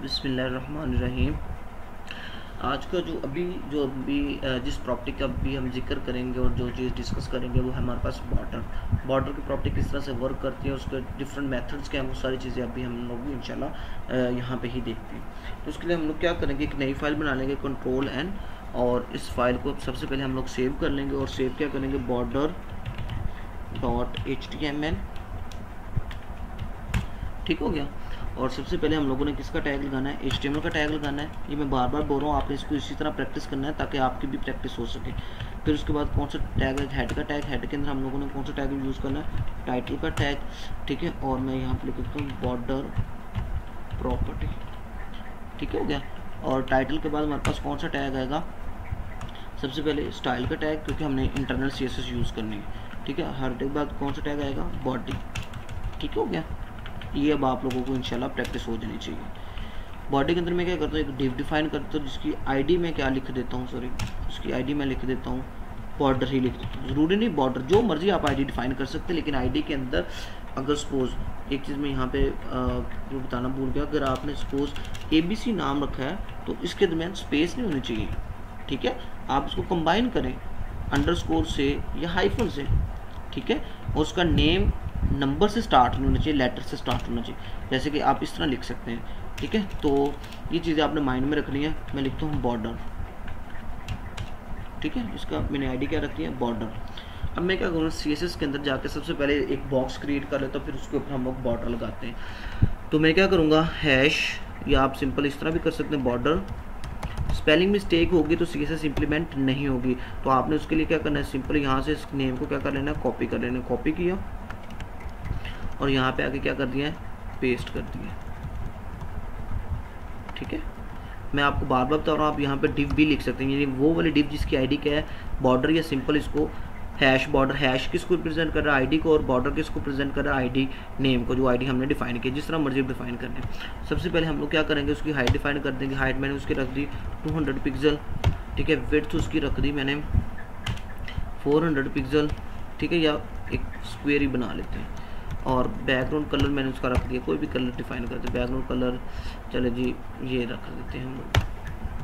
बिस्मिल्लाहिर्रहमानिर्रहीम। आज का जो अभी जिस प्रॉपर्टी का भी हम जिक्र करेंगे और जो चीज़ डिस्कस करेंगे वो है हमारे पास बॉर्डर की प्रॉपर्टी किस तरह से वर्क करती है, उसके डिफरेंट मेथड्स क्या हैं, वो सारी चीज़ें अभी हम लोग इंशाल्लाह यहाँ पे ही देखते हैं। तो उसके लिए हम लोग क्या करेंगे, एक नई फाइल बना लेंगे कंट्रोल एन, और इस फाइल को सबसे पहले हम लोग सेव कर लेंगे और सेव क्या करेंगे border.html। ठीक हो गया। और सबसे पहले हम लोगों ने किसका टैग लगाना है, HTML का टैग लगाना है। ये मैं बार बार बोल रहा हूँ, आपने इसको इसी तरह प्रैक्टिस करना है ताकि आपकी भी प्रैक्टिस हो सके। फिर उसके बाद कौन सा टैग है, हेड का टैग। हेड के अंदर हम लोगों ने कौन सा टैग यूज़ करना है, टाइटल का टैग। ठीक है, और मैं यहाँ पर लिख देता हूँ बॉर्डर प्रॉपर्टी। ठीक हो गया। और टाइटल के बाद हमारे पास कौन सा टैग आएगा, सबसे पहले स्टाइल का टैग, क्योंकि हमने इंटरनल CSS यूज़ करनी है। ठीक है, हर के बाद कौन सा टैग आएगा, बॉडी। ठीक हो गया। ये अब आप लोगों को इंशाल्लाह प्रैक्टिस हो जानी चाहिए। बॉडी के अंदर मैं क्या करता हूँ, एक डिव डिफाइन करता हूँ जिसकी आईडी मैं क्या लिख देता हूँ, उसकी आईडी मैं लिख देता हूँ बॉर्डर ही लिख देता हूँ। ज़रूरी नहीं बॉर्डर, जो मर्जी आप आईडी डिफाइन कर सकते हैं, लेकिन आईडी के अंदर अगर सपोज एक चीज़ मैं यहाँ पे बताना भूल गया, अगर आपने सपोज ABC नाम रखा है तो इसके दरमियान स्पेस नहीं होनी चाहिए। ठीक है, आप इसको कंबाइन करें अंडरस्कोर से या हाइफन से। ठीक है, और उसका नेम नंबर से स्टार्ट होना चाहिए, लेटर से स्टार्ट होना चाहिए, जैसे कि आप इस तरह लिख सकते हैं। ठीक है, तो ये चीज़ें आपने माइंड में रखनी है। मैं लिखता हूँ बॉर्डर। ठीक है, इसका मैंने आईडी क्या रखी है, बॉर्डर। अब मैं क्या करूँगा, CSS के अंदर जाकर सबसे पहले एक बॉक्स क्रिएट कर लेता हूँ, फिर उसके ऊपर हम लोग बॉर्डर लगाते हैं। तो मैं क्या करूँगा, हैश, या आप सिंपल इस तरह भी कर सकते हैं बॉर्डर। स्पेलिंग मिस्टेक होगी तो CSS इंप्लीमेंट नहीं होगी, तो आपने उसके लिए क्या करना है, सिंपल यहाँ से इस नेम को क्या कर लेना है, कॉपी कर लेना है। कॉपी किया और यहाँ पे आके क्या कर दिया है, पेस्ट कर दिया। ठीक है, मैं आपको बार बार बता रहा हूँ, आप यहाँ पे डिव भी लिख सकते हैं, यानी वो वाली डिव जिसकी आईडी क्या है, बॉर्डर, या सिंपल इसको हैश बॉर्डर। हैश किसको रिप्रेजेंट कर रहा है, आईडी को, और बॉर्डर किसको प्रेजेंट कर रहा है, आईडी नेम को, जो आईडी हमने डिफाइन किया। जिस तरह मर्जी डिफाइन करने। सबसे पहले हम लोग क्या करेंगे, उसकी हाइट डिफाइन कर देंगे। हाइट मैंने उसकी रख दी 200 पिक्सल। ठीक है, विड्थ उसकी रख दी मैंने 400 पिक्सल। ठीक है, या एक स्क्वेयर ही बना लेते हैं। और बैकग्राउंड कलर मैंने उसका रख दिया, कोई भी कलर डिफाइन करते हैं। बैकग्राउंड कलर चले जी, ये रख देते हैं हम लोग।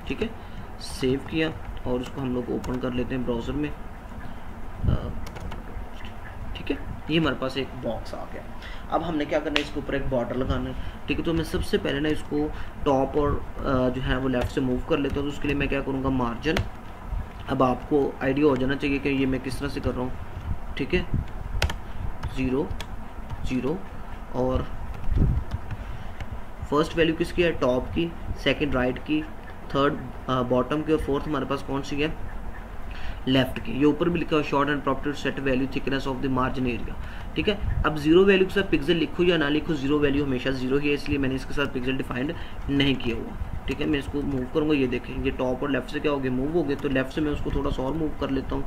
ठीक है, सेव किया और उसको हम लोग ओपन कर लेते हैं ब्राउज़र में। ठीक है, ये हमारे पास एक बॉक्स आ गया। अब हमने क्या करना है, इसके ऊपर एक बॉर्डर लगाना है। ठीक है, तो मैं सबसे पहले ना इसको टॉप और जो है वो लेफ़्ट से मूव कर लेता हूँ। तो उसके लिए मैं क्या करूँगा, मार्जिन। अब आपको आइडिया हो जाना चाहिए कि ये मैं किस तरह से कर रहा हूँ। ठीक है, 0 0, और फर्स्ट वैल्यू किसकी है, टॉप की, सेकंड राइट की, थर्ड बॉटम की, और फोर्थ हमारे पास कौन सी है, लेफ्ट की। ये ऊपर भी लिखा हुआ short and proper set value thickness of the margin area. ठीक है, अब 0 वैल्यू के साथ पिक्सल लिखो या ना लिखो, 0 वैल्यू हमेशा 0 ही है, इसलिए मैंने इसके साथ पिक्सल डिफाइंड नहीं किया हुआ। ठीक है, मैं इसको मूव करूँगा, ये देखें ये टॉप और लेफ्ट से क्या हो गया, मूव हो गए। तो लेफ्ट से मैं उसको थोड़ा सा और मूव कर लेता हूँ,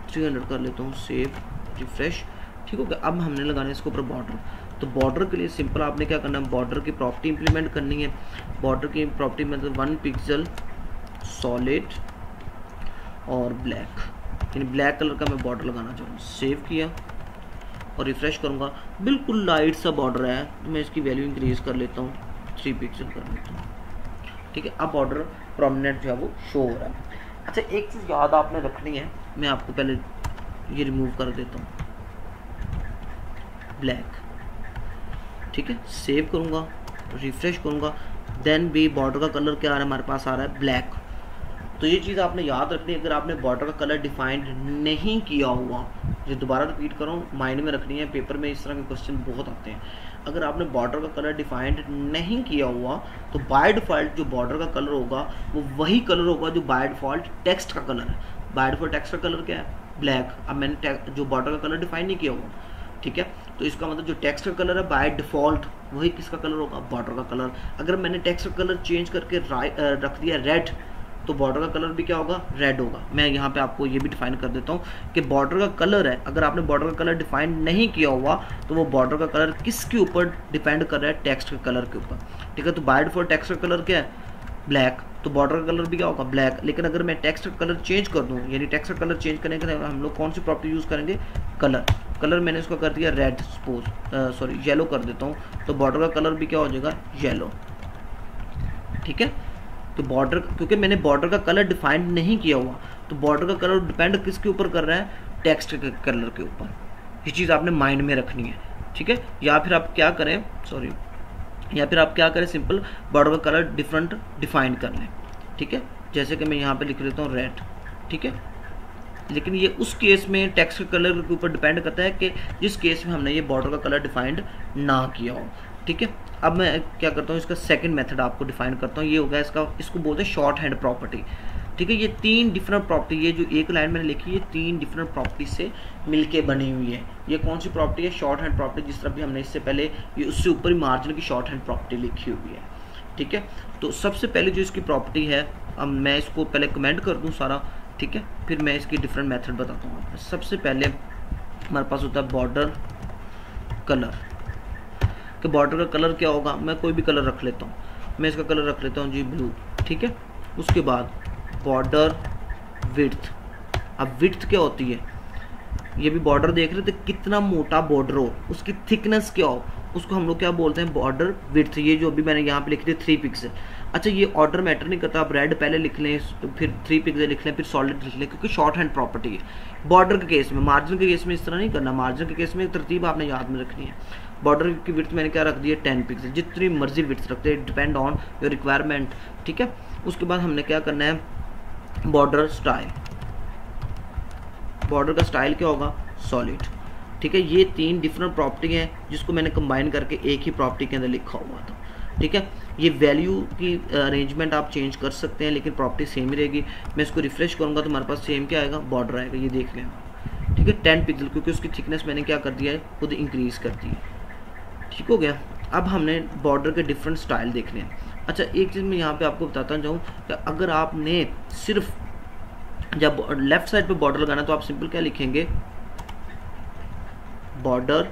300 कर लेता हूँ, सेव, रिफ्रेश। ठीक हो गया। अब हमने लगाना है इसके ऊपर बॉर्डर। तो बॉर्डर के लिए सिंपल आपने क्या करना है, बॉर्डर की प्रॉपर्टी इंप्लीमेंट करनी है। बॉर्डर की प्रॉपर्टी मतलब 1 पिक्सल सॉलिड और ब्लैक, यानी ब्लैक कलर का मैं बॉर्डर लगाना चाहूँ। सेव किया और रिफ्रेश करूँगा, बिल्कुल लाइट सा बॉर्डर है। तो मैं इसकी वैल्यू इंक्रीज कर लेता हूँ, 3 पिक्सल कर लेता हूँ। ठीक है, अब बॉर्डर प्रोमिनेंट जो है वो शो हो रहा है। अच्छा, एक चीज़ याद आपने रखनी है, मैं आपको पहले ये रिमूव कर देता हूँ, ब्लैक। ठीक है, सेव करूँगा, रिफ्रेश करूँगा, देन भी बॉर्डर का कलर क्या आ रहा है, हमारे पास आ रहा है ब्लैक। तो ये चीज़ आपने याद रखनी है, अगर आपने बॉर्डर का कलर डिफाइंड नहीं किया हुआ, ये दोबारा रिपीट कर रहा हूँ, माइंड में रखनी है, पेपर में इस तरह के क्वेश्चन बहुत आते हैं। अगर आपने बॉर्डर का कलर डिफाइंड नहीं किया हुआ तो बाय डिफ़ॉल्ट जो बॉर्डर का कलर होगा वो वही कलर होगा जो बाय डिफ़ॉल्ट टेक्स्ट का कलर है। बाय डिफ़ॉल्ट टेक्स्ट का कलर क्या है, ब्लैक। अब मैंने जो बॉर्डर का कलर डिफाइन नहीं किया हुआ, ठीक है, तो इसका मतलब जो टेक्स्ट का कलर है बाय डिफ़ॉल्ट वही किसका कलर होगा, बॉर्डर का कलर। अगर मैंने टेक्स्ट का कलर चेंज करके रख दिया रेड, तो बॉर्डर का कलर भी क्या होगा, रेड होगा। मैं यहाँ पे आपको ये भी डिफाइन कर देता हूँ कि बॉर्डर का कलर है, अगर आपने बॉर्डर का कलर डिफाइन नहीं किया हुआ तो वो बॉर्डर का कलर किसके ऊपर डिपेंड कर रहा है, टेक्स्ट के कलर के ऊपर। ठीक है, तो बाय डिफॉल्ट टेक्स्ट का कलर क्या है, ब्लैक, तो बॉर्डर का कलर भी क्या होगा, ब्लैक। लेकिन अगर मैं टेक्स्ट का कलर चेंज कर दूँ, यानी टेक्स्ट का कलर चेंज करने के लिए हम लोग कौन सी प्रॉपर्टी यूज़ करेंगे, कलर मैंने इसको कर दिया रेड, सपोज सॉरी येलो कर देता हूँ, तो बॉर्डर का कलर भी क्या हो जाएगा, येलो। ठीक है। तो बॉर्डर, क्योंकि मैंने बॉर्डर का कलर डिफाइंड नहीं किया हुआ, तो बॉर्डर का कलर डिपेंड किसके ऊपर कर रहा है, टेक्स्ट के कलर के ऊपर। ये चीज़ आपने माइंड में रखनी है, ठीक है। या फिर आप क्या करें, सिंपल बॉर्डर का कलर डिफरेंट डिफाइन कर लें, ठीक है। जैसे कि मैं यहाँ पे लिख लेता हूँ रेड, ठीक है। लेकिन ये उस केस में टेक्स्ट के कलर के ऊपर डिपेंड करता है कि जिस केस में हमने ये बॉर्डर का कलर डिफाइंड ना किया हो, ठीक है। अब मैं क्या करता हूँ, इसका सेकंड मेथड आपको डिफाइन करता हूँ। ये हो गया इसको बोलते हैं शॉर्ट हैंड प्रॉपर्टी, ठीक है। ये 3 डिफरेंट प्रॉपर्टी, ये जो एक लाइन मैंने लिखी है 3 डिफरेंट प्रॉपर्टी से मिलके बनी हुई है। ये कौन सी प्रॉपर्टी है, शॉर्ट हैंड प्रॉपर्टी, जिस तरह भी हमने इससे पहले ये उससे ऊपर ही मार्जिन की शॉर्ट हैंड प्रॉपर्टी लिखी हुई है, ठीक है। तो सबसे पहले जो इसकी प्रॉपर्टी है, अब मैं इसको पहले कमेंट कर दूँ सारा, ठीक है, फिर मैं इसकी डिफरेंट मेथड बताता हूँ। सबसे पहले हमारे पास होता है बॉर्डर कलर, कि बॉर्डर का कलर क्या होगा, मैं कोई भी कलर रख लेता हूँ, मैं इसका कलर रख लेता हूँ जी ब्लू, ठीक है। उसके बाद बॉर्डर विड्थ, अब विड्थ क्या होती है, ये भी बॉर्डर देख रहे थे कितना मोटा बॉर्डर हो, उसकी थिकनेस क्या हो, उसको हम लोग क्या बोलते हैं, बॉर्डर विड्थ। ये जो अभी मैंने यहाँ पे लिख दी 3 पिक्सल। अच्छा, ये ऑर्डर मैटर नहीं करता, आप रेड पहले लिख लें, फिर 3 पिक्सल लिख लें, फिर सॉलिड लिख लें, क्योंकि शॉर्ट हैंड प्रॉपर्टी है। बॉर्डर के केस में, मार्जिन के केस में इस तरह नहीं करना, मार्जिन के केस में तरतीब आपने याद में रखनी है। बॉर्डर की विड्थ मैंने क्या रख दी है 10 पिक्सल, जितनी मर्जी विड्थ रखते हैं, डिपेंड ऑन योर रिक्वायरमेंट, ठीक है। उसके बाद हमने क्या करना है, बॉर्डर स्टाइल, बॉर्डर का स्टाइल क्या होगा, सॉलिड, ठीक है। ये 3 डिफरेंट प्रॉपर्टी हैं जिसको मैंने कंबाइन करके एक ही प्रॉपर्टी के अंदर लिखा हुआ था, ठीक है। ये वैल्यू की अरेंजमेंट आप चेंज कर सकते हैं, लेकिन प्रॉपर्टी सेम ही रहेगी। मैं इसको रिफ्रेश करूंगा तो हमारे पास सेम क्या आएगा, बॉर्डर आएगा, ये देख लें, ठीक है। 10 पिक्सल, क्योंकि उसकी थिकनेस मैंने क्या कर दिया है, खुद इंक्रीज कर दी है, ठीक हो गया। अब हमने बॉर्डर के डिफरेंट स्टाइल देखने हैं। अच्छा, एक चीज़ मैं यहाँ पे आपको बताता जाऊँ कि अगर आपने सिर्फ जब लेफ्ट साइड पे बॉर्डर लगाना तो आप सिंपल क्या लिखेंगे, बॉर्डर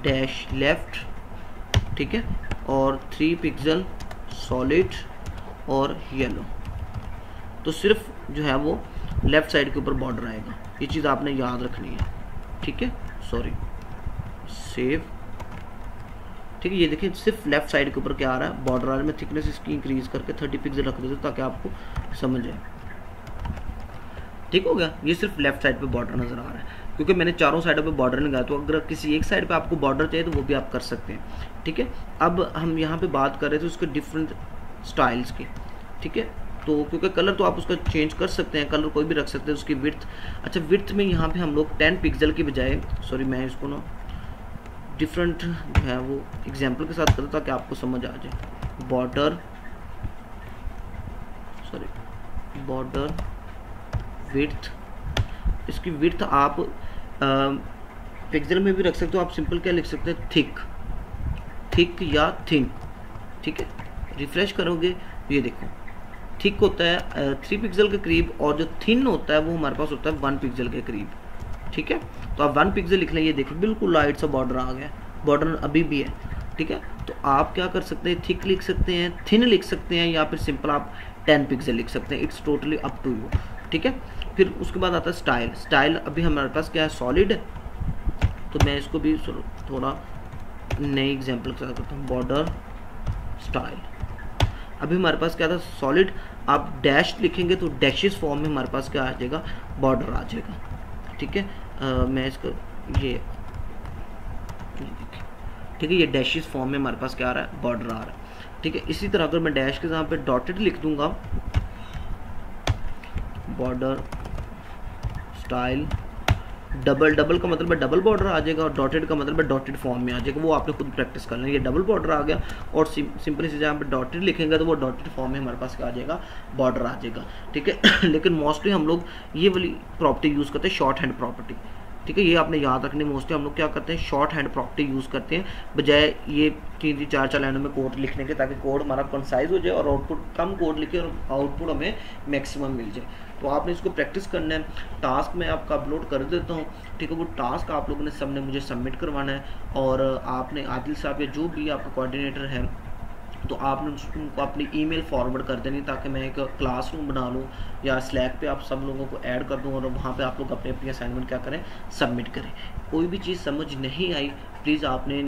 डैश लेफ्ट, ठीक है, और 3 पिक्सल सॉलिड और येलो। तो सिर्फ जो है वो लेफ्ट साइड के ऊपर बॉर्डर आएगा, ये चीज़ आपने याद रखनी है, ठीक है। सॉरी, सेव, ठीक है। ये देखिए सिर्फ लेफ्ट साइड के ऊपर क्या आ रहा है, बॉर्डर आ रहा है। मैं थिकनेस इसकी इंक्रीज करके 30 पिक्सल रख देता हूँ ताकि आपको समझ आए, ठीक हो गया। ये सिर्फ लेफ्ट साइड पे बॉर्डर नजर आ रहा है, क्योंकि मैंने चारों साइडों पे बॉर्डर लगाया। तो अगर किसी एक साइड पे आपको बॉर्डर चाहिए तो वो भी आप कर सकते हैं, ठीक है। अब हम यहाँ पे बात कर रहे थे उसके डिफरेंट स्टाइल्स की, ठीक है। तो क्योंकि कलर तो आप उसका चेंज कर सकते हैं, कलर कोई भी रख सकते हैं। उसकी विड्थ, अच्छा विड्थ में यहाँ पे हम लोग 10 पिक्सल की बजाय, सॉरी मैं इसको ना डिफरेंट जो है वो एग्जाम्पल के साथ करता ताकि आपको समझ आ जाए। बॉर्डर, सॉरी बॉर्डर विड्थ, इसकी विड्थ आप पिक्सल में भी रख सकते हो। आप सिंपल क्या लिख सकते हैं, थिक या थिन, ठीक है। रिफ्रेश करोगे ये देखो थिक होता है 3 पिक्सल के करीब, और जो थिन होता है वो हमारे पास होता है 1 पिक्सल के करीब, ठीक है। तो आप 1 पिक्सल लिख लें, ये देखो बिल्कुल लाइट सा बॉर्डर आ गया, बॉर्डर अभी भी है, ठीक है। तो आप क्या कर सकते हैं, थिक लिख सकते हैं, थिन लिख सकते हैं, या फिर सिंपल आप 10 पिक्सल लिख सकते हैं। It's totally up to you, ठीक है। फिर उसके बाद आता है स्टाइल। स्टाइल अभी हमारे पास क्या है, सॉलिड है, तो मैं इसको भी थोड़ा नई एग्जाम्पल के साथ करता हूँ। बॉर्डर स्टाइल, अभी हमारे पास क्या था, सॉलिड। आप डैश लिखेंगे तो डैशेस फॉर्म में हमारे पास क्या आ जाएगा, बॉर्डर आ जाएगा, ठीक है। मैं इसको ये ठीक है, ये डैशेस फॉर्म में हमारे पास क्या आ रहा है, बॉर्डर आ रहा है, ठीक है। इसी तरह अगर मैं डैश के यहाँ पे डॉटेड लिख दूंगा, बॉर्डर स्टाइल, डबल का मतलब है डबल बॉर्डर आ जाएगा, और डॉटेड का मतलब है डॉटेड फॉर्म में आ जाएगा। वो आपने खुद प्रैक्टिस करना है। ये डबल बॉर्डर आ गया, और सिंपली से जहाँ पे डॉटेड लिखेंगे तो वो डॉटेड फॉर्म में हमारे पास क्या आ जाएगा, बॉर्डर आ जाएगा, ठीक है। लेकिन मोस्टली हम लोग ये वाली प्रॉपर्टी यूज़ करते हैं, शॉर्ट हैंड प्रॉपर्टी, ठीक है। ये आपने याद रखनी, मोस्टली हम लोग क्या करते हैं, शॉर्ट हैंड प्रॉपर्टी यूज़ करते हैं, बजाय ये 3-4 लाइनों में कोड लिखने के, ताकि कोड हमारा कंसाइज हो जाए और आउटपुट कम कोड लिखे और आउटपुट हमें मैक्सिमम मिल जाए। तो आपने इसको प्रैक्टिस करना है। टास्क मैं आपका अपलोड कर देता हूँ, ठीक है। वो टास्क आप लोगों ने सबने मुझे सबमिट करवाना है, और आपने आदिल साहब या जो भी आपका कोऑर्डिनेटर है, तो आपने उनको अपनी ईमेल फॉरवर्ड कर देनी, ताकि मैं एक क्लासरूम बना लूँ, या स्लैक पे आप सब लोगों को ऐड कर दूँ, और वहाँ पे आप लोग अपनी अपनी असाइनमेंट क्या करें, सबमिट करें। कोई भी चीज़ समझ नहीं आई प्लीज़ आपने